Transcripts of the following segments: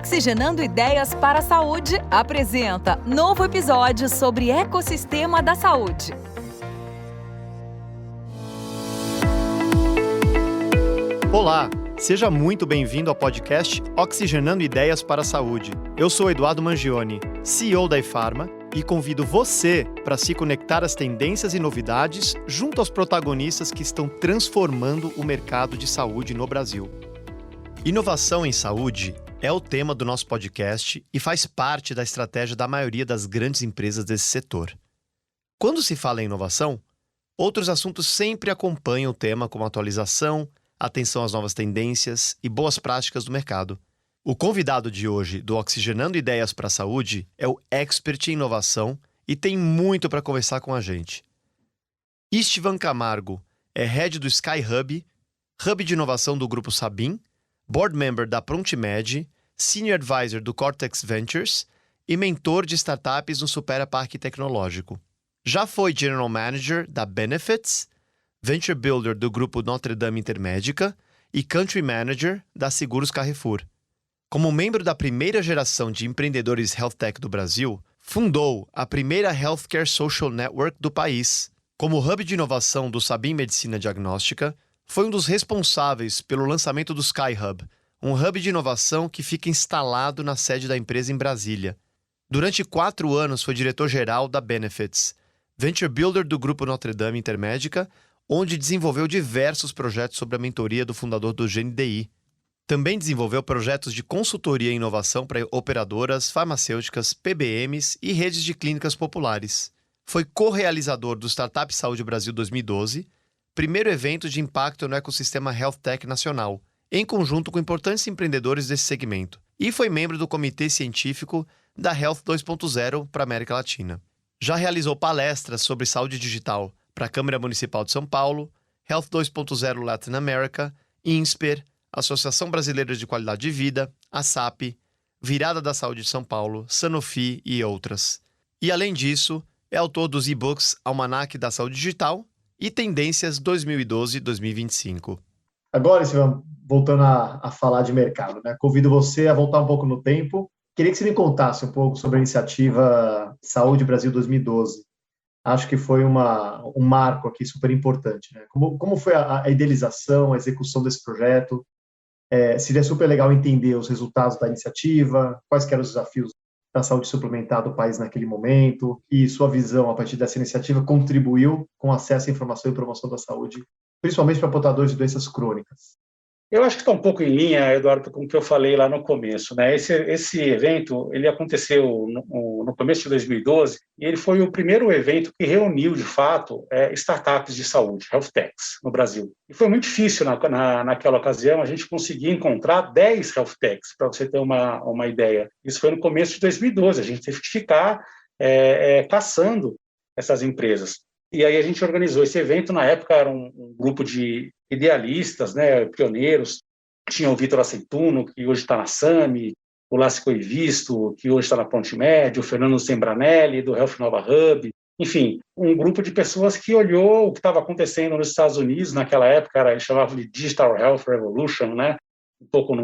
Oxigenando Ideias para a Saúde apresenta novo episódio sobre ecossistema da saúde. Olá, seja muito bem-vindo ao podcast Oxigenando Ideias para a Saúde. Eu sou Eduardo Mangione, CEO da ePharma, e convido você para se conectar às tendências e novidades junto aos protagonistas que estão transformando o mercado de saúde no Brasil. Inovação em saúde é o tema do nosso podcast e faz parte da estratégia da maioria das grandes empresas desse setor. Quando se fala em inovação, outros assuntos sempre acompanham o tema, como atualização, atenção às novas tendências e boas práticas do mercado. O convidado de hoje do Oxigenando Ideias para a Saúde é o expert em inovação e tem muito para conversar com a gente. Istvan Camargo é head do SkyHub, hub de inovação do Grupo Sabin, board member da ProntMed, senior advisor do Cortex Ventures e mentor de startups no Supera Parque Tecnológico. Já foi general manager da Benefits, venture builder do grupo Notre Dame Intermédica e country manager da Seguros Carrefour. Como membro da primeira geração de empreendedores health tech do Brasil, fundou a primeira Healthcare Social Network do país. Como hub de inovação do Sabin Medicina Diagnóstica, foi um dos responsáveis pelo lançamento do SkyHub, um hub de inovação que fica instalado na sede da empresa em Brasília. Durante 4 anos foi diretor-geral da Benefits, venture builder do grupo Notre Dame Intermédica, onde desenvolveu diversos projetos sob a mentoria do fundador do GNDI. Também desenvolveu projetos de consultoria e inovação para operadoras, farmacêuticas, PBMs e redes de clínicas populares. Foi co-realizador do Startup Saúde Brasil 2012, primeiro evento de impacto no ecossistema Health Tech nacional, em conjunto com importantes empreendedores desse segmento, e foi membro do comitê científico da Health 2.0 para a América Latina. Já realizou palestras sobre saúde digital para a Câmara Municipal de São Paulo, Health 2.0 Latin America, INSPER, Associação Brasileira de Qualidade de Vida, ASAP, Virada da Saúde de São Paulo, Sanofi e outras. E além disso, é autor dos e-books Almanac da Saúde Digital e Tendências 2012-2025. Agora, Silvão, voltando a falar de mercado, né? Convido você a voltar um pouco no tempo. Queria que você me contasse um pouco sobre a iniciativa Saúde Brasil 2012. Acho que foi um marco aqui super importante, né? Como foi a idealização, a execução desse projeto? Seria super legal entender os resultados da iniciativa, quais que eram os desafios da saúde suplementar do país naquele momento, e sua visão, a partir dessa iniciativa, contribuiu com acesso à informação e promoção da saúde, principalmente para portadores de doenças crônicas. Eu acho que está um pouco em linha, Eduardo, com o que eu falei lá no começo, né? Esse evento, ele aconteceu no começo de 2012 e ele foi o primeiro evento que reuniu, de fato, startups de saúde, health techs, no Brasil. E foi muito difícil naquela ocasião a gente conseguir encontrar 10 health techs, para você ter uma ideia. Isso foi no começo de 2012, a gente teve que ficar caçando essas empresas. E aí a gente organizou esse evento, na época era um grupo de idealistas, né, pioneiros. Tinha o Vitor Aceituno, que hoje está na SAMI, o Lácio Visto, que hoje está na ProntMed, o Fernando Sembranelli, do Health Nova Hub. Enfim, um grupo de pessoas que olhou o que estava acontecendo nos Estados Unidos naquela época, eles chamavam de Digital Health Revolution, né, um pouco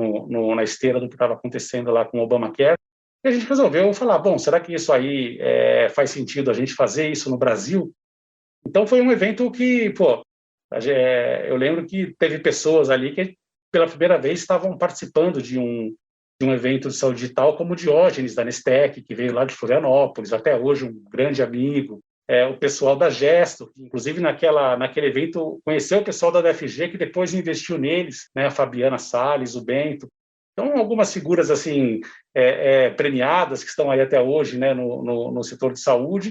na esteira do que estava acontecendo lá com o Obamacare. E a gente resolveu falar, bom, será que isso aí faz sentido a gente fazer isso no Brasil? Então foi um evento que, eu lembro que teve pessoas ali que pela primeira vez estavam participando de um evento de saúde digital, como o Diógenes da Nestec, que veio lá de Florianópolis, até hoje um grande amigo, o pessoal da Gesto, que inclusive naquele evento conheceu o pessoal da DFG, que depois investiu neles, né, a Fabiana Salles, o Bento. Então, algumas figuras assim premiadas que estão aí até hoje, né, no setor de saúde,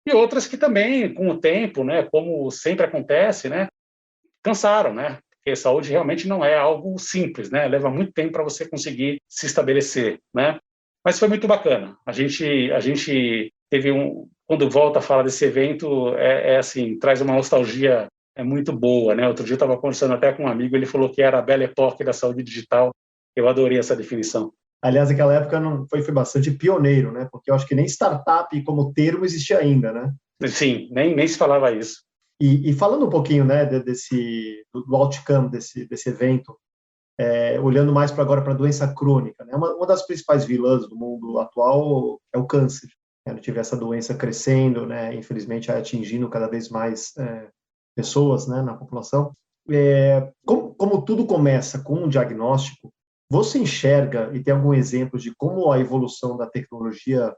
e outras que também, com o tempo, né, como sempre acontece, né, cansaram, né, porque saúde realmente não é algo simples, né, leva muito tempo para você conseguir se estabelecer, né, mas foi muito bacana. A gente teve quando volta a falar desse evento, assim, traz uma nostalgia muito boa, né, outro dia eu estava conversando até com um amigo, ele falou que era a belle époque da saúde digital. Eu adorei essa definição. Aliás, naquela época foi bastante pioneiro, né? Porque eu acho que nem startup como termo existia ainda, né? Sim, nem se falava isso. E falando um pouquinho, né, do outcome desse evento, olhando mais para agora para a doença crônica, né? Uma das principais vilãs do mundo atual é o câncer. A gente vê essa doença crescendo, né? Infelizmente atingindo cada vez mais pessoas, né, na população. Como tudo começa com um diagnóstico, você enxerga e tem algum exemplo de como a evolução da tecnologia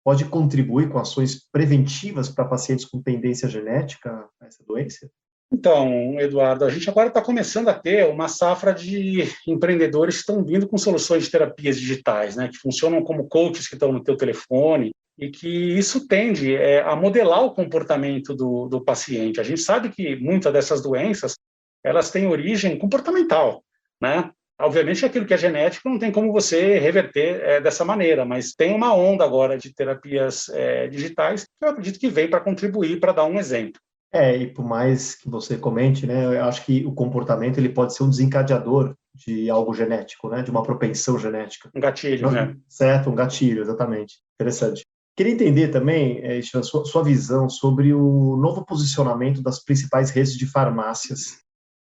pode contribuir com ações preventivas para pacientes com tendência genética a essa doença? Então, Eduardo, a gente agora está começando a ter uma safra de empreendedores que estão vindo com soluções de terapias digitais, né, que funcionam como coaches que estão no teu telefone, e que isso tende a modelar o comportamento do paciente. A gente sabe que muitas dessas doenças, elas têm origem comportamental, né? Obviamente, aquilo que é genético não tem como você reverter dessa maneira, mas tem uma onda agora de terapias digitais que eu acredito que vem para contribuir, para dar um exemplo. E por mais que você comente, né, eu acho que o comportamento ele pode ser um desencadeador de algo genético, né, de uma propensão genética. Um gatilho, né? Certo, um gatilho, exatamente. Interessante. Queria entender também, Ishan, sua visão sobre o novo posicionamento das principais redes de farmácias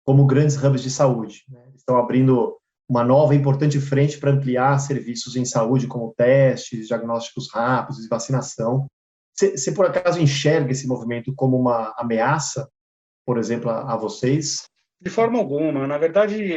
como grandes hubs de saúde, né? Estão abrindo uma nova e importante frente para ampliar serviços em saúde, como testes, diagnósticos rápidos e vacinação. Você, por acaso, enxerga esse movimento como uma ameaça, por exemplo, a vocês? De forma alguma. Na verdade,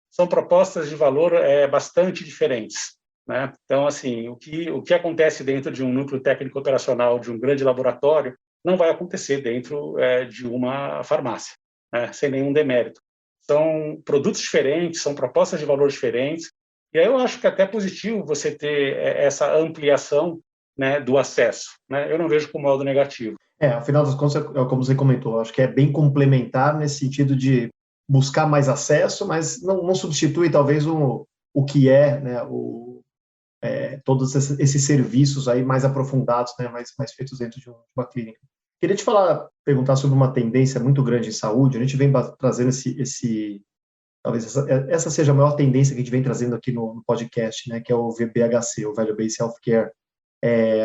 são propostas de valor bastante diferentes, né? Então, assim, o que acontece dentro de um núcleo técnico operacional de um grande laboratório não vai acontecer dentro de uma farmácia, né? Sem nenhum demérito. São produtos diferentes, são propostas de valor diferentes, e aí eu acho que até é positivo você ter essa ampliação, né, do acesso, né? Eu não vejo como algo negativo. Afinal das contas, como você comentou, acho que é bem complementar nesse sentido de buscar mais acesso, mas não substitui talvez o que né, todos esses serviços aí mais aprofundados, né, mais feitos dentro de uma clínica. Queria te perguntar sobre uma tendência muito grande em saúde. A gente vem trazendo talvez essa seja a maior tendência que a gente vem trazendo aqui no podcast, né, que é o VBHC, o Value Based Healthcare.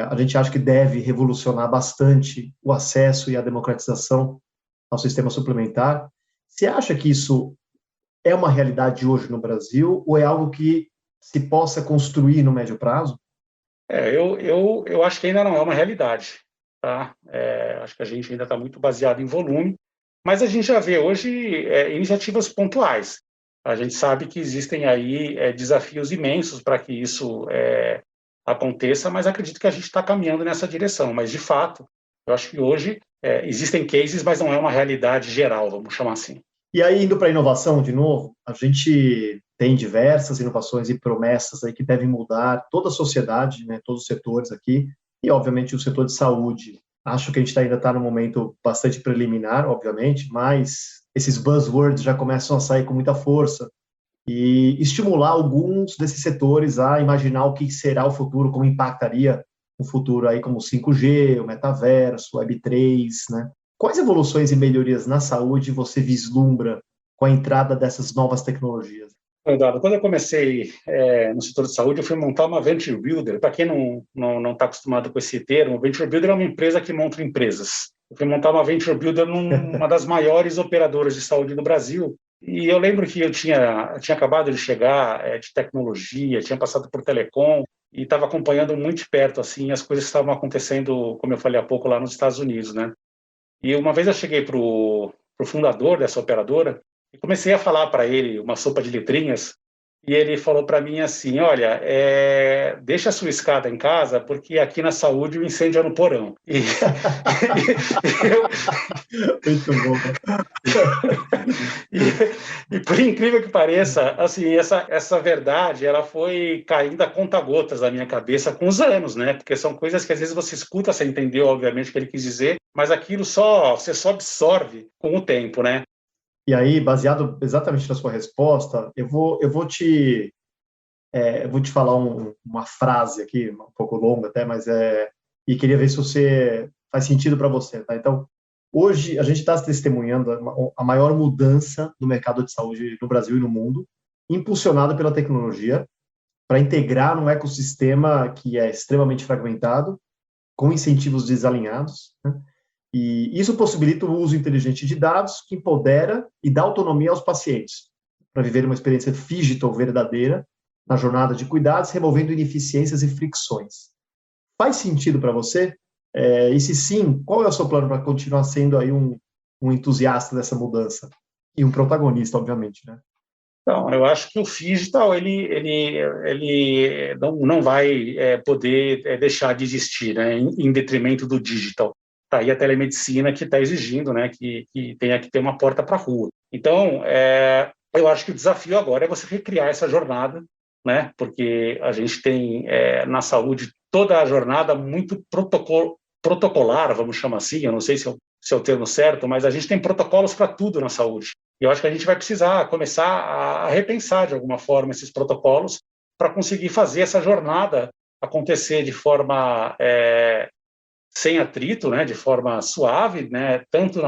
A gente acha que deve revolucionar bastante o acesso e a democratização ao sistema suplementar. Você acha que isso é uma realidade hoje no Brasil ou é algo que se possa construir no médio prazo? Eu acho que ainda não é uma realidade, tá? Acho que a gente ainda está muito baseado em volume, mas a gente já vê hoje iniciativas pontuais. A gente sabe que existem aí desafios imensos para que isso aconteça, mas acredito que a gente está caminhando nessa direção. Mas, de fato, eu acho que hoje existem cases, mas não é uma realidade geral, vamos chamar assim. E aí, indo para a inovação, de novo, a gente tem diversas inovações e promessas aí que devem mudar toda a sociedade, né, todos os setores aqui, e, obviamente, o setor de saúde. Acho que a gente ainda está num momento bastante preliminar, obviamente, mas esses buzzwords já começam a sair com muita força, e estimular alguns desses setores a imaginar o que será o futuro, como impactaria o futuro aí como o 5G, o metaverso, o Web3, né? Quais evoluções e melhorias na saúde você vislumbra com a entrada dessas novas tecnologias? Eduardo, quando eu comecei no setor de saúde, eu fui montar uma Venture Builder. Para quem não está acostumado com esse termo, Venture Builder é uma empresa que monta empresas. Eu fui montar uma Venture Builder numa das maiores operadoras de saúde do Brasil. E eu lembro que eu tinha acabado de chegar de tecnologia, tinha passado por telecom e estava acompanhando muito de perto assim, as coisas que estavam acontecendo, como eu falei há pouco, lá nos Estados Unidos, né? E uma vez eu cheguei para o fundador dessa operadora e comecei a falar para ele uma sopa de letrinhas, e ele falou para mim assim, olha, deixa a sua escada em casa, porque aqui na saúde o incêndio é no porão. Muito bom. E por incrível que pareça, assim, essa verdade, ela foi caindo a conta-gotas na minha cabeça com os anos, né? Porque são coisas que às vezes você escuta, você entendeu, obviamente, o que ele quis dizer, mas aquilo você só absorve com o tempo, né? E aí, baseado exatamente na sua resposta, eu vou te falar uma frase aqui, um pouco longa até, mas e queria ver se faz sentido para você, tá? Então, hoje a gente está testemunhando a maior mudança no mercado de saúde no Brasil e no mundo, impulsionada pela tecnologia, para integrar um ecossistema que é extremamente fragmentado, com incentivos desalinhados, né? E isso possibilita o uso inteligente de dados que empodera e dá autonomia aos pacientes. para viver uma experiência digital verdadeira na jornada de cuidados, removendo ineficiências e fricções. Faz sentido para você? E se sim, qual é o seu plano para continuar sendo aí um entusiasta dessa mudança? E um protagonista, obviamente, né? Então, eu acho que o Phygital ele não vai poder deixar de existir, né, em detrimento do digital. Tá aí a telemedicina que está exigindo, né, que tenha que ter uma porta para a rua. Então, eu acho que o desafio agora é você recriar essa jornada, né, porque a gente tem na saúde toda a jornada muito protocolar, vamos chamar assim, eu não sei se é o termo certo, mas a gente tem protocolos para tudo na saúde. E eu acho que a gente vai precisar começar a repensar, de alguma forma, esses protocolos para conseguir fazer essa jornada acontecer de forma sem atrito, né, de forma suave, né, tanto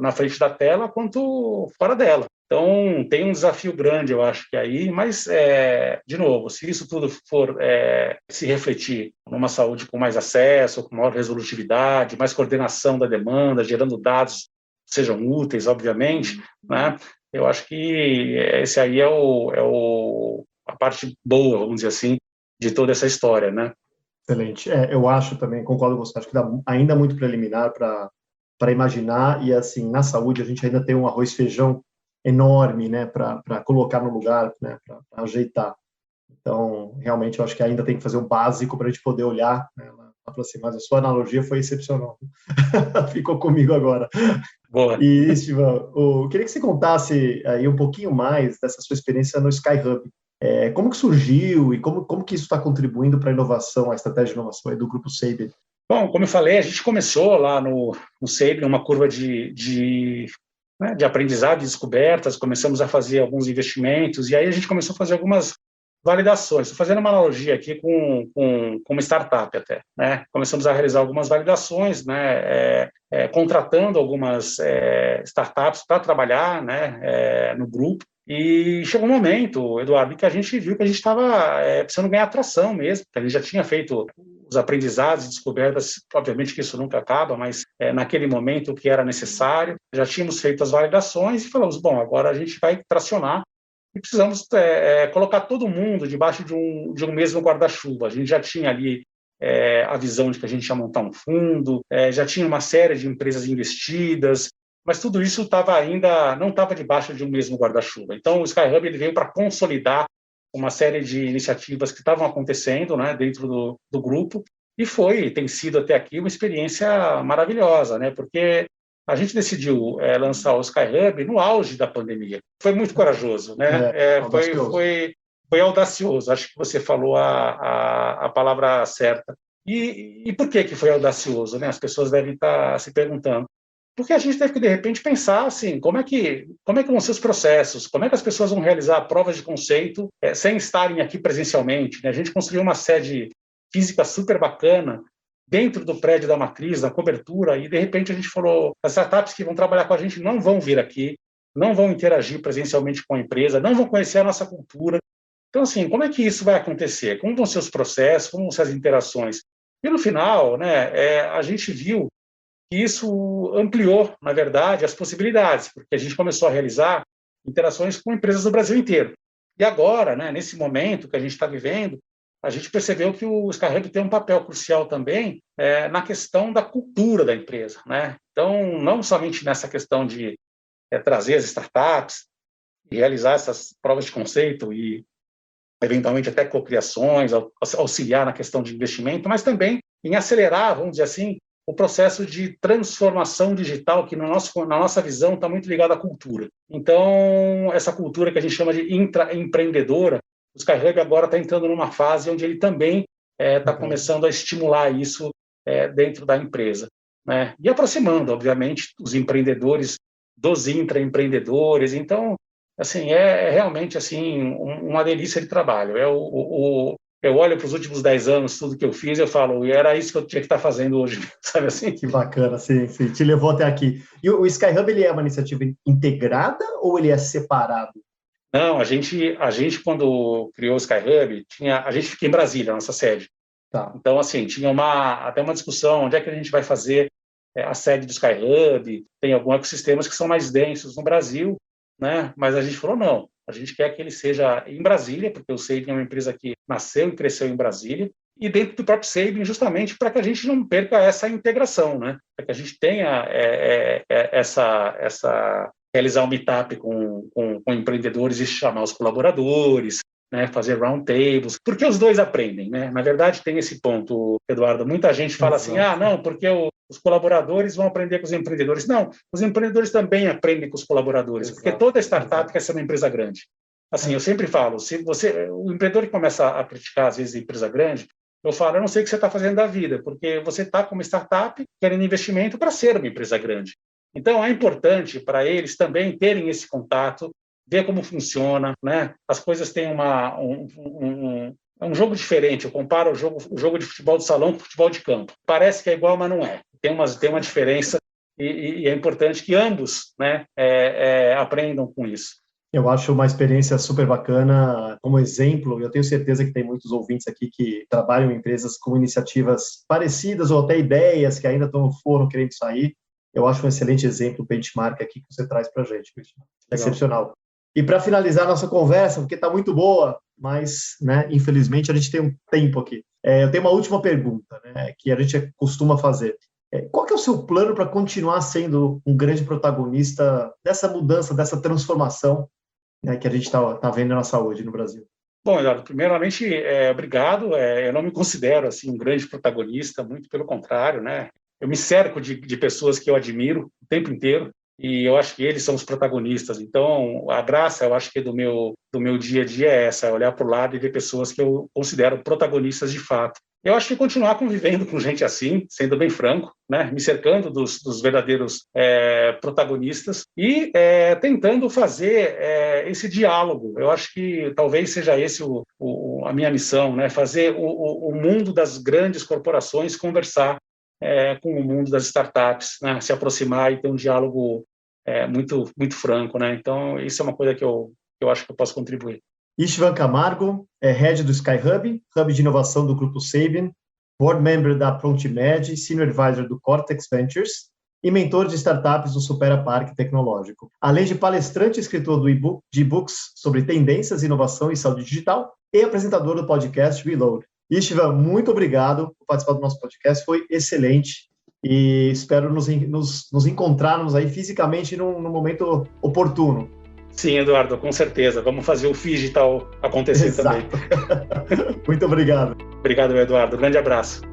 na frente da tela quanto fora dela. Então, tem um desafio grande, eu acho que aí, mas, de novo, se isso tudo for se refletir numa saúde com mais acesso, com maior resolutividade, mais coordenação da demanda, gerando dados que sejam úteis, obviamente, né, eu acho que esse aí é a parte boa, vamos dizer assim, de toda essa história, né? Excelente. Eu acho também, concordo com você, acho que dá ainda muito preliminar para imaginar, e assim, na saúde a gente ainda tem um arroz e feijão enorme, né, para colocar no lugar, né, para ajeitar. Então, realmente, eu acho que ainda tem que fazer o básico para a gente poder olhar, né, lá para cima. Mas a sua analogia foi excepcional. Ficou comigo agora. Boa. E, Estivan, eu queria que você contasse aí um pouquinho mais dessa sua experiência no SkyHub. Como que surgiu e como que isso está contribuindo para a inovação, a estratégia de inovação aí do Grupo Saber? Bom, como eu falei, a gente começou lá no Saber, uma curva de aprendizado, de descobertas, começamos a fazer alguns investimentos, e aí a gente começou a fazer algumas validações. Estou fazendo uma analogia aqui com uma startup até, né? Começamos a realizar algumas validações, né? Contratando algumas startups para trabalhar, né? No grupo. E chegou um momento, Eduardo, que a gente viu que a gente estava precisando ganhar atração mesmo, que a gente já tinha feito os aprendizados e descobertas, obviamente que isso nunca acaba, mas naquele momento o que era necessário, já tínhamos feito as validações e falamos, bom, agora a gente vai tracionar e precisamos colocar todo mundo debaixo de um mesmo guarda-chuva. A gente já tinha ali a visão de que a gente ia montar um fundo, já tinha uma série de empresas investidas, mas tudo isso não estava debaixo de um mesmo guarda-chuva. Então, o SkyHub ele veio para consolidar uma série de iniciativas que estavam acontecendo, né, dentro do grupo, e tem sido até aqui uma experiência maravilhosa, né, porque a gente decidiu lançar o SkyHub no auge da pandemia. Foi muito corajoso, né? Foi audacioso. Acho que você falou a palavra certa. E por que foi audacioso, né? As pessoas devem estar se perguntando. Porque a gente teve que, de repente, pensar assim, como é que vão ser os processos, como é que as pessoas vão realizar provas de conceito sem estarem aqui presencialmente, né? A gente construiu uma sede física super bacana dentro do prédio da matriz, da cobertura, e, de repente, a gente falou, as startups que vão trabalhar com a gente não vão vir aqui, não vão interagir presencialmente com a empresa, não vão conhecer a nossa cultura. Então, assim, como é que isso vai acontecer? Como vão ser os processos? Como vão ser as interações? E, no final, né, a gente viu que isso ampliou, na verdade, as possibilidades, porque a gente começou a realizar interações com empresas do Brasil inteiro. E agora, né, nesse momento que a gente está vivendo, a gente percebeu que o SkyHub tem um papel crucial também na questão da cultura da empresa, né? Então, não somente nessa questão de trazer as startups e realizar essas provas de conceito e, eventualmente, até cocriações, auxiliar na questão de investimento, mas também em acelerar, vamos dizer assim, o processo de transformação digital, que na nossa visão está muito ligado à cultura. Então, essa cultura que a gente chama de intraempreendedora, o SkyHub agora está entrando numa fase onde ele também está começando a estimular isso dentro da empresa, né? E aproximando, obviamente, os empreendedores dos intraempreendedores. Então, assim, realmente assim, uma delícia de trabalho. Eu olho para os últimos 10 anos, tudo que eu fiz, eu falo, e era isso que eu tinha que estar fazendo hoje, sabe assim? Que bacana, sim, te levou até aqui. E o SkyHub, ele é uma iniciativa integrada ou ele é separado? Não, a gente quando criou o SkyHub, a gente fica em Brasília, a nossa sede. Tá. Então, assim, tinha até uma discussão, onde é que a gente vai fazer a sede do SkyHub, tem alguns ecossistemas que são mais densos no Brasil, né? Mas a gente falou, não, a gente quer que ele seja em Brasília, porque o Sabin é uma empresa que nasceu e cresceu em Brasília, e dentro do próprio Sabin, justamente para que a gente não perca essa integração, né? Para que a gente tenha realizar um meetup com empreendedores e chamar os colaboradores, né? Fazer roundtables, porque os dois aprendem, né? Na verdade, tem esse ponto, Eduardo. Muita gente fala assim, não, porque os colaboradores vão aprender com os empreendedores. Não, os empreendedores também aprendem com os colaboradores, porque toda startup quer ser uma empresa grande. Assim, eu sempre falo, o empreendedor que começa a criticar, às vezes, a empresa grande, eu falo, eu não sei o que você está fazendo da vida, porque você está como startup querendo investimento para ser uma empresa grande. Então, é importante para eles também terem esse contato, ver como funciona, né? As coisas têm um jogo diferente. Eu comparo o jogo de futebol de salão com o futebol de campo. Parece que é igual, mas não é. Tem uma diferença e é importante que ambos, né, aprendam com isso. Eu acho uma experiência super bacana. Como exemplo, eu tenho certeza que tem muitos ouvintes aqui que trabalham em empresas com iniciativas parecidas ou até ideias que ainda estão no forno querendo sair. Eu acho um excelente exemplo, benchmark aqui que você traz para a gente, Cristian. Excepcional. E para finalizar a nossa conversa, porque está muito boa, mas, né, infelizmente, a gente tem um tempo aqui. Eu tenho uma última pergunta, né, que a gente costuma fazer. Qual que é o seu plano para continuar sendo um grande protagonista dessa mudança, dessa transformação, né, que a gente tá vendo na saúde no Brasil? Bom, Eduardo, primeiramente, obrigado. Eu não me considero assim um grande protagonista, muito pelo contrário, né? Eu me cerco de pessoas que eu admiro o tempo inteiro e eu acho que eles são os protagonistas. Então, a graça, eu acho que do meu dia a dia é essa, é olhar para o lado e ver pessoas que eu considero protagonistas de fato. Eu acho que continuar convivendo com gente assim, sendo bem franco, né, me cercando dos verdadeiros protagonistas e tentando fazer esse diálogo. Eu acho que talvez seja esse a minha missão, né, fazer o mundo das grandes corporações conversar com o mundo das startups, né, se aproximar e ter um diálogo muito, muito franco, né? Então, isso é uma coisa que eu acho que eu posso contribuir. Istvan Camargo é Head do SkyHub, Hub de Inovação do Grupo Sabin, Board Member da ProntMed, Senior Advisor do Cortex Ventures e mentor de startups do Supera Parque Tecnológico. Além de palestrante e escritor de e-books sobre tendências, inovação e saúde digital e apresentador do podcast Reload. Istvan, muito obrigado por participar do nosso podcast, foi excelente e espero nos encontrarmos aí fisicamente num momento oportuno. Sim, Eduardo, com certeza. Vamos fazer o Digital acontecer. Exato. Também. Muito obrigado. Obrigado, Eduardo. Grande abraço.